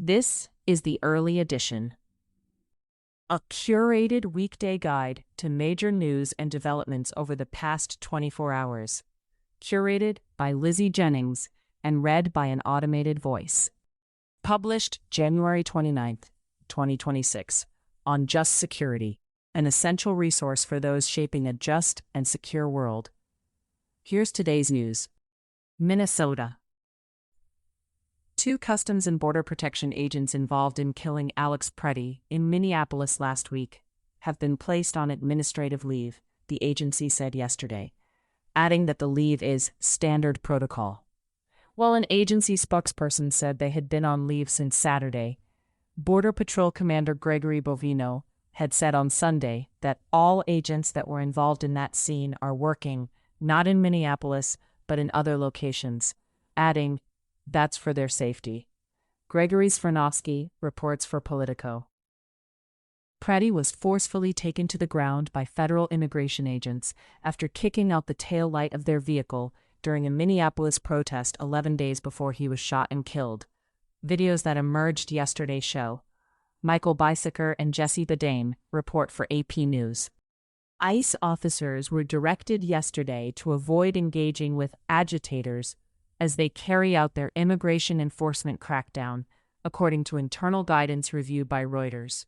This is the early edition, a curated weekday guide to major news and developments over the past 24 hours. Curated by Lizzie Jennings and read by an automated voice. Published January 29th, 2026, on Just Security, an essential resource for those shaping a just and secure world. Here's today's news. Minnesota. 2 Customs and Border Protection agents involved in killing Alex Preddy in Minneapolis last week have been placed on administrative leave, the agency said yesterday, adding that the leave is standard protocol. While an agency spokesperson said they had been on leave since Saturday, Border Patrol Commander Gregory Bovino had said on Sunday that all agents that were involved in that scene are working, not in Minneapolis, but in other locations, adding, "That's for their safety." Gregory Svirnovsky reports for Politico. Preddy was forcefully taken to the ground by federal immigration agents after kicking out the tail light of their vehicle during a Minneapolis protest 11 days before he was shot and killed. Videos that emerged yesterday show. Michael Bisaker and Jesse Badame report for AP News. ICE officers were directed yesterday to avoid engaging with agitators as they carry out their immigration enforcement crackdown, according to internal guidance reviewed by Reuters.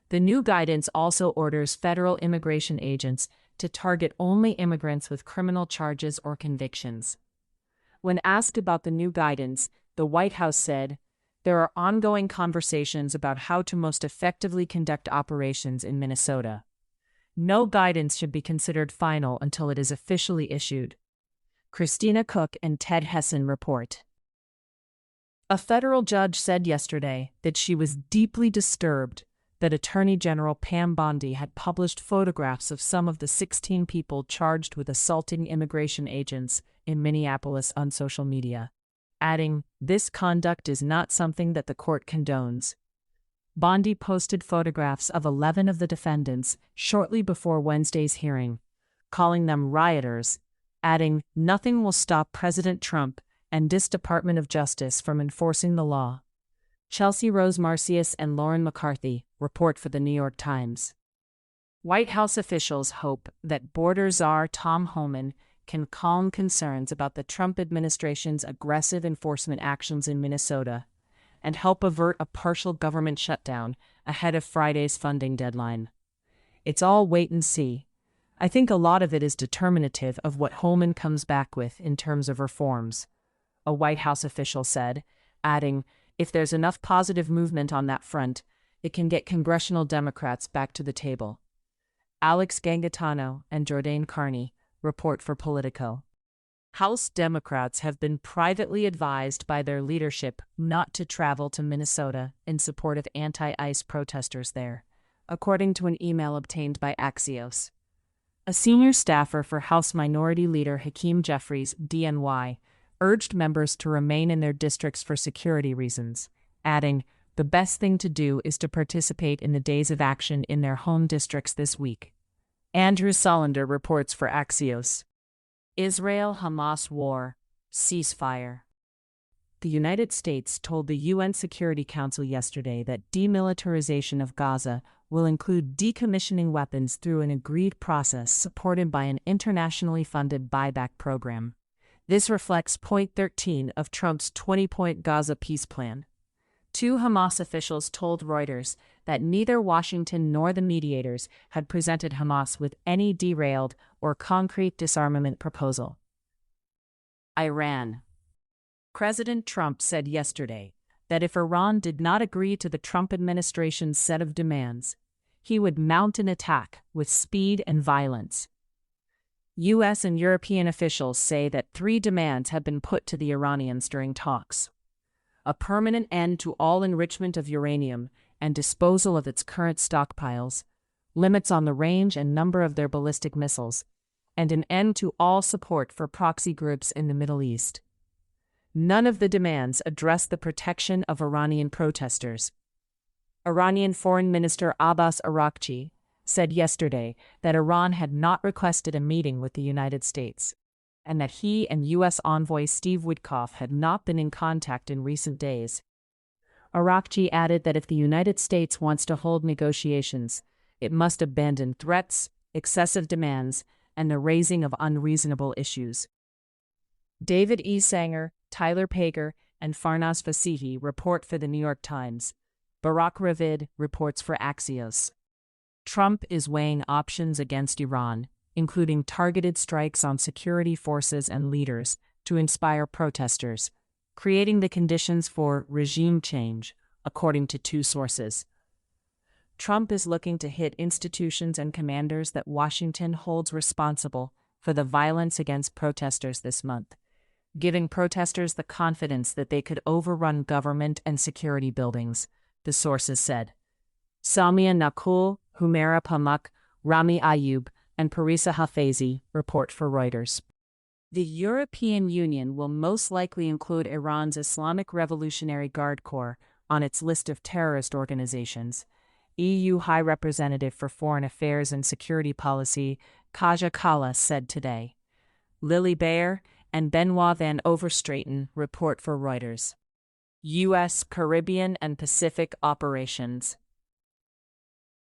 The new guidance also orders federal immigration agents to target only immigrants with criminal charges or convictions. When asked about the new guidance, the White House said, "There are ongoing conversations about how to most effectively conduct operations in Minnesota. No guidance should be considered final until it is officially issued." Christina Cook and Ted Hessen report. A federal judge said yesterday that she was deeply disturbed that Attorney General Pam Bondi had published photographs of some of the 16 people charged with assaulting immigration agents in Minneapolis on social media, adding, "This conduct is not something that the court condones." Bondi posted photographs of 11 of the defendants shortly before Wednesday's hearing, calling them rioters, adding, "Nothing will stop President Trump and this Department of Justice from enforcing the law." Chelsea Rose Marcius and Lauren McCarthy report for the New York Times. White House officials hope that border czar Tom Homan can calm concerns about the Trump administration's aggressive enforcement actions in Minnesota and help avert a partial government shutdown ahead of Friday's funding deadline. It's all wait and see. I think a lot of it is determinative of what Homan comes back with in terms of reforms, a White House official said, adding, "If there's enough positive movement on that front, it can get congressional Democrats back to the table." Alex Gangitano and Jordain Carney report for Politico. House Democrats have been privately advised by their leadership not to travel to Minnesota in support of anti-ICE protesters there, according to an email obtained by Axios. A senior staffer for House Minority Leader Hakeem Jeffries, DNY, urged members to remain in their districts for security reasons, adding, "The best thing to do is to participate in the days of action in their home districts this week." Andrew Solander reports for Axios. Israel-Hamas war, ceasefire. The United States told the UN Security Council yesterday that demilitarization of Gaza will include decommissioning weapons through an agreed process supported by an internationally funded buyback program. This reflects point 13 of Trump's 20-point Gaza peace plan. 2 Hamas officials told Reuters that neither Washington nor the mediators had presented Hamas with any derailed or concrete disarmament proposal. Iran. President Trump said yesterday that if Iran did not agree to the Trump administration's set of demands, he would mount an attack with speed and violence. U.S. and European officials say that 3 demands have been put to the Iranians during talks: a permanent end to all enrichment of uranium and disposal of its current stockpiles, limits on the range and number of their ballistic missiles, and an end to all support for proxy groups in the Middle East. None of the demands address the protection of Iranian protesters. Iranian Foreign Minister Abbas Araghchi said yesterday that Iran had not requested a meeting with the United States, and that he and U.S. envoy Steve Witkoff had not been in contact in recent days. Arakchi added that if the United States wants to hold negotiations, it must abandon threats, excessive demands, and the raising of unreasonable issues. David E. Sanger, Tyler Pager, and Farnaz Fasihi report for the New York Times. Barak Ravid reports for Axios. Trump is weighing options against Iran, including targeted strikes on security forces and leaders to inspire protesters, creating the conditions for regime change, according to two sources. Trump is looking to hit institutions and commanders that Washington holds responsible for the violence against protesters this month, giving protesters the confidence that they could overrun government and security buildings, the sources said. Samia Nakul, Humaira Pamak, Rami Ayub, and Parisa Hafezi report for Reuters. The European Union will most likely include Iran's Islamic Revolutionary Guard Corps on its list of terrorist organizations, EU High Representative for Foreign Affairs and Security Policy Kaja Kallas said today. Lily Bayer and Benoit van Overstraeten report for Reuters. U.S. Caribbean and Pacific operations.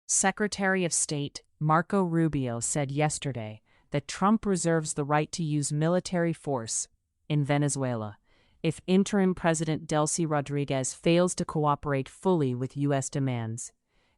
Secretary of State Marco Rubio said yesterday that Trump reserves the right to use military force in Venezuela if interim President Delcy Rodriguez fails to cooperate fully with U.S. demands,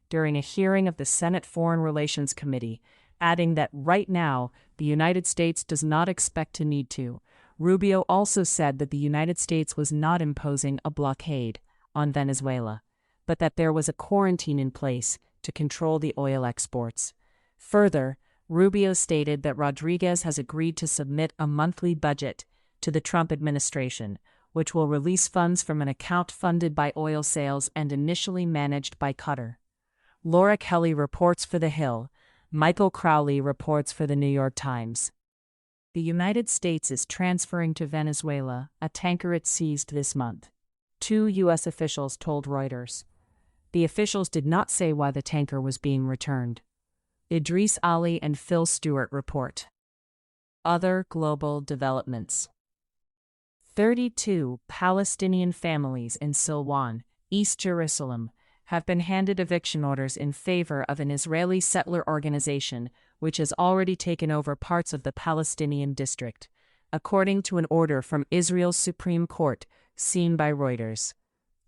during a hearing of the Senate Foreign Relations Committee, adding that right now the United States does not expect to need to. Rubio also said that the United States was not imposing a blockade on Venezuela, but that there was a quarantine in place to control the oil exports. Further, Rubio stated that Rodriguez has agreed to submit a monthly budget to the Trump administration, which will release funds from an account funded by oil sales and initially managed by Qatar. Laura Kelly reports for The Hill. Michael Crowley reports for The New York Times. The United States is transferring to Venezuela a tanker it seized this month, two U.S. officials told Reuters. The officials did not say why the tanker was being returned. Idris Ali and Phil Stewart report. Other global developments. 32 Palestinian families in Silwan, East Jerusalem, have been handed eviction orders in favor of an Israeli settler organization which has already taken over parts of the Palestinian district, according to an order from Israel's Supreme Court, seen by Reuters.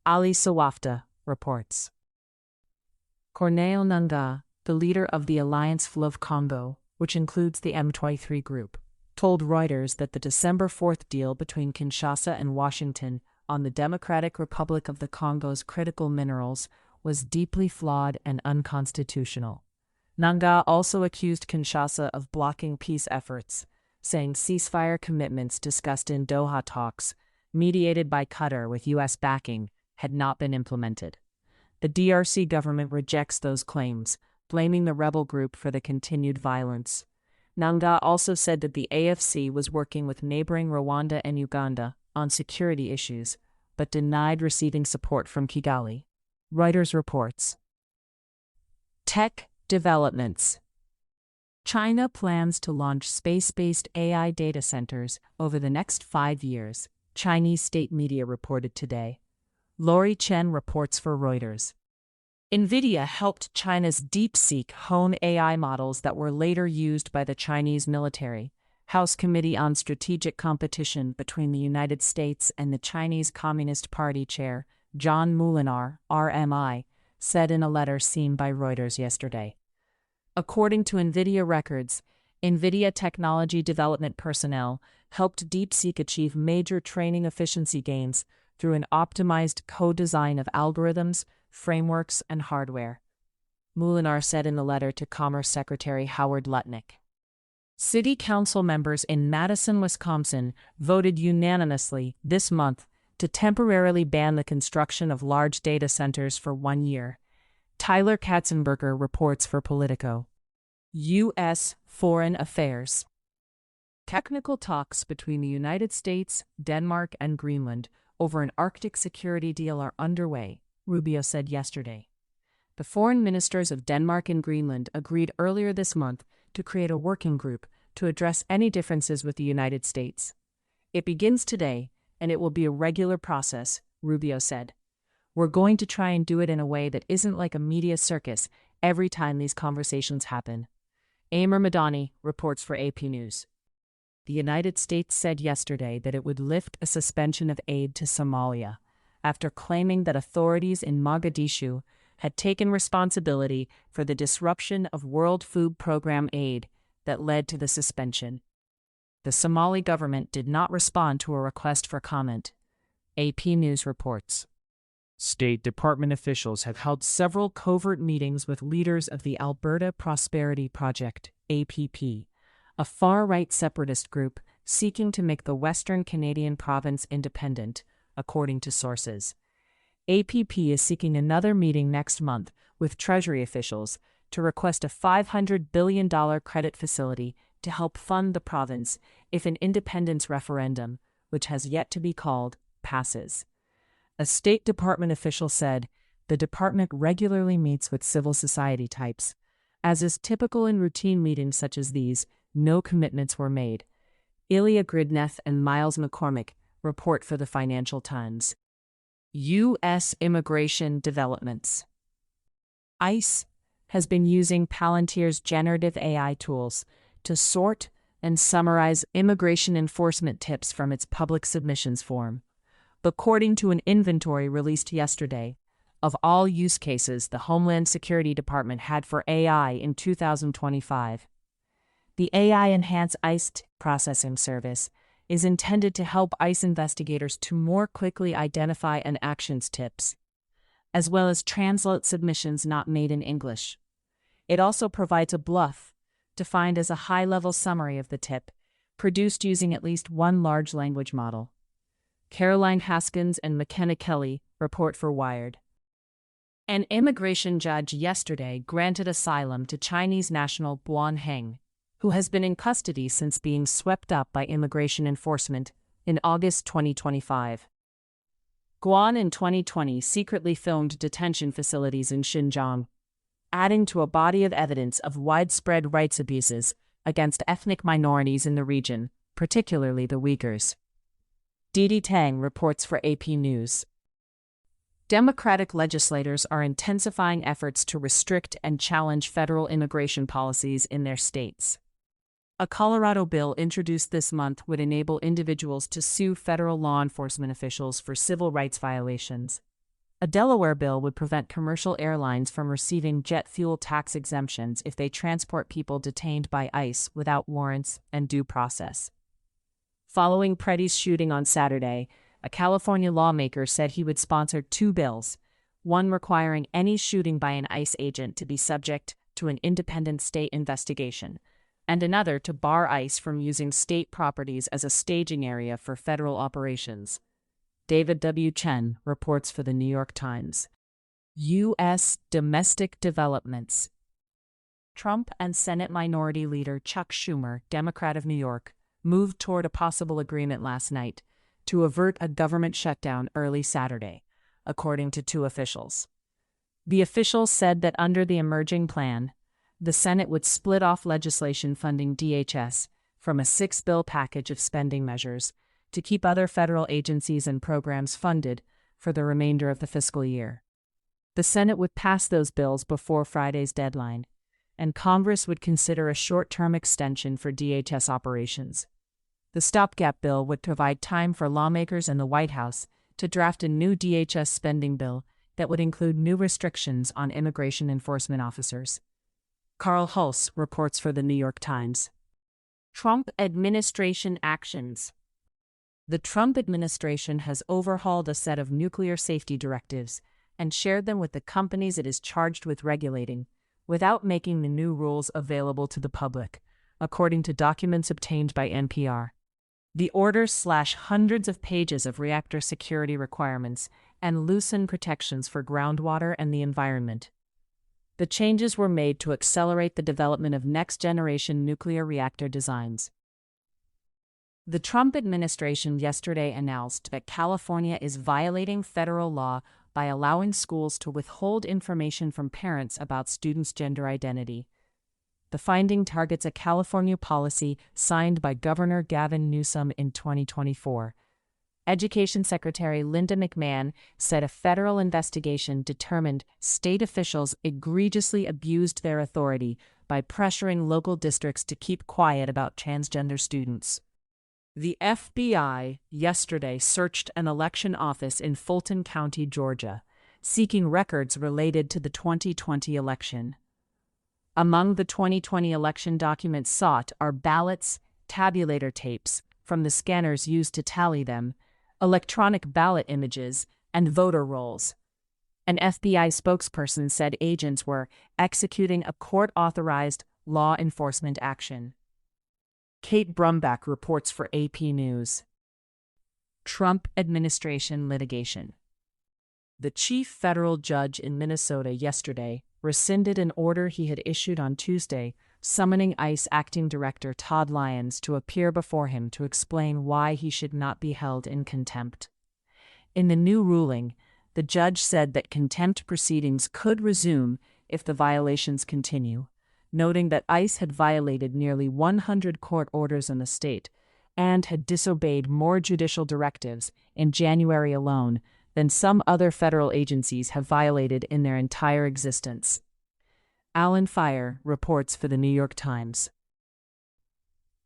Ali Sawafta reports. Corneille Nangaa, the leader of the Alliance Fleuve Congo, which includes the M23 group, told Reuters that the December 4th deal between Kinshasa and Washington on the Democratic Republic of the Congo's critical minerals was deeply flawed and unconstitutional. Nangaa also accused Kinshasa of blocking peace efforts, saying ceasefire commitments discussed in Doha talks, mediated by Qatar with U.S. backing, had not been implemented. The DRC government rejects those claims, blaming the rebel group for the continued violence. Nangaa also said that the AFC was working with neighboring Rwanda and Uganda on security issues, but denied receiving support from Kigali. Reuters reports. Tech developments. China plans to launch space-based AI data centers over the next 5 years, Chinese state media reported today. Lori Chen reports for Reuters. NVIDIA helped China's DeepSeek hone AI models that were later used by the Chinese military. House Committee on Strategic Competition between the United States and the Chinese Communist Party Chair, John Moulinar, RMI, said in a letter seen by Reuters yesterday. According to NVIDIA records, NVIDIA technology development personnel helped DeepSeek achieve major training efficiency gains through an optimized co-design of algorithms, frameworks, and hardware. Moulinar said in the letter to Commerce Secretary Howard Lutnick. City council members in Madison, Wisconsin, voted unanimously this month to temporarily ban the construction of large data centers for 1 year. Tyler Katzenberger reports for Politico. U.S. Foreign Affairs. Technical talks between the United States, Denmark, and Greenland over an Arctic security deal are underway, Rubio said yesterday. The foreign ministers of Denmark and Greenland agreed earlier this month to create a working group to address any differences with the United States. It begins today, and it will be a regular process, Rubio said. We're going to try and do it in a way that isn't like a media circus every time these conversations happen. Amr Madani reports for AP News. The United States said yesterday that it would lift a suspension of aid to Somalia after claiming that authorities in Mogadishu had taken responsibility for the disruption of World Food Program aid that led to the suspension. The Somali government did not respond to a request for comment. AP News reports. State Department officials have held several covert meetings with leaders of the Alberta Prosperity Project, APP, a far-right separatist group seeking to make the Western Canadian province independent, according to sources. APP is seeking another meeting next month with Treasury officials to request a $500 billion credit facility to help fund the province if an independence referendum, which has yet to be called, passes. A State Department official said the department regularly meets with civil society types. As is typical in routine meetings such as these, no commitments were made. Ilya Gridneff and Miles McCormick report for the Financial Times. U.S. immigration developments. ICE has been using Palantir's generative AI tools to sort and summarize immigration enforcement tips from its public submissions form. According to an inventory released yesterday, of all use cases the Homeland Security Department had for AI in 2025. The AI-enhanced ICE processing service is intended to help ICE investigators to more quickly identify an actions tips, as well as translate submissions not made in English. It also provides a BLUF, defined as a high-level summary of the tip, produced using at least one large language model. Caroline Haskins and McKenna Kelly report for Wired. An immigration judge yesterday granted asylum to Chinese national Guan Heng, who has been in custody since being swept up by immigration enforcement in August 2025. Guan in 2020 secretly filmed detention facilities in Xinjiang, adding to a body of evidence of widespread rights abuses against ethnic minorities in the region, particularly the Uyghurs. Didi Tang reports for AP News. Democratic legislators are intensifying efforts to restrict and challenge federal immigration policies in their states. A Colorado bill introduced this month would enable individuals to sue federal law enforcement officials for civil rights violations. A Delaware bill would prevent commercial airlines from receiving jet fuel tax exemptions if they transport people detained by ICE without warrants and due process. Following Preddy's shooting on Saturday, a California lawmaker said he would sponsor two bills, one requiring any shooting by an ICE agent to be subject to an independent state investigation, and another to bar ICE from using state properties as a staging area for federal operations. David W. Chen reports for the New York Times. U.S. domestic developments. Trump and Senate Minority Leader Chuck Schumer, Democrat of New York, moved toward a possible agreement last night to avert a government shutdown early Saturday, according to two officials. The officials said that under the emerging plan, the Senate would split off legislation funding DHS from a 6-bill package of spending measures to keep other federal agencies and programs funded for the remainder of the fiscal year. The Senate would pass those bills before Friday's deadline, and Congress would consider a short-term extension for DHS operations. The stopgap bill would provide time for lawmakers and the White House to draft a new DHS spending bill that would include new restrictions on immigration enforcement officers. Carl Hulse reports for the New York Times. Trump administration actions. The Trump administration has overhauled a set of nuclear safety directives and shared them with the companies it is charged with regulating, without making the new rules available to the public, according to documents obtained by NPR. The orders slash hundreds of pages of reactor security requirements and loosen protections for groundwater and the environment. The changes were made to accelerate the development of next-generation nuclear reactor designs. The Trump administration yesterday announced that California is violating federal law by allowing schools to withhold information from parents about students' gender identity. The finding targets a California policy signed by Governor Gavin Newsom in 2024. Education Secretary Linda McMahon said a federal investigation determined state officials egregiously abused their authority by pressuring local districts to keep quiet about transgender students. The FBI yesterday searched an election office in Fulton County, Georgia, seeking records related to the 2020 election. Among the 2020 election documents sought are ballots, tabulator tapes from the scanners used to tally them, electronic ballot images, and voter rolls. An FBI spokesperson said agents were executing a court-authorized law enforcement action. Kate Brumback reports for AP News. Trump administration litigation. The chief federal judge in Minnesota yesterday rescinded an order he had issued on Tuesday summoning ICE acting director Todd Lyons to appear before him to explain why he should not be held in contempt. In the new ruling, the judge said that contempt proceedings could resume if the violations continue, noting that ICE had violated nearly 100 court orders in the state and had disobeyed more judicial directives in January alone than some other federal agencies have violated in their entire existence. Alan Fire reports for the New York Times.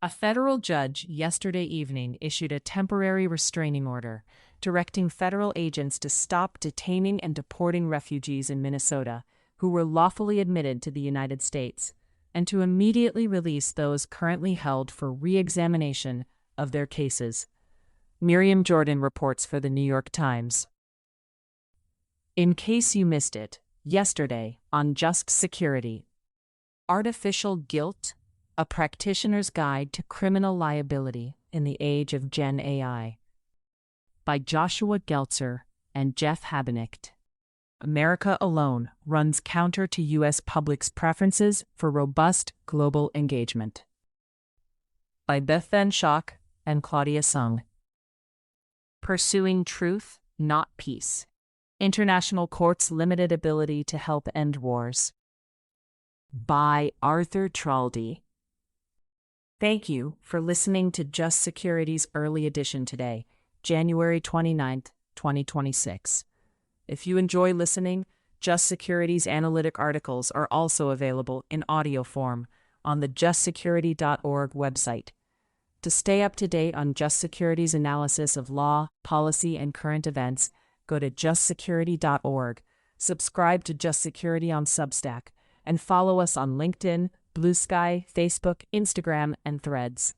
A federal judge yesterday evening issued a temporary restraining order directing federal agents to stop detaining and deporting refugees in Minnesota who were lawfully admitted to the United States, and to immediately release those currently held for re-examination of their cases. Miriam Jordan reports for the New York Times. In case you missed it, yesterday on Just Security. Artificial Guilt, a Practitioner's Guide to Criminal Liability in the Age of Gen AI. By Joshua Geltzer and Jeff Habenicht. America alone runs counter to U.S. public's preferences for robust global engagement. By Beth Van Schaak and Claudia Sung. Pursuing Truth, Not Peace. International Court's Limited Ability to Help End Wars. By Arthur Traldi. Thank you for listening to Just Security's early edition today, January 29, 2026. If you enjoy listening, Just Security's analytic articles are also available in audio form on the justsecurity.org website. To stay up to date on Just Security's analysis of law, policy, and current events, go to justsecurity.org, subscribe to Just Security on Substack, and follow us on LinkedIn, Blue Sky, Facebook, Instagram, and Threads.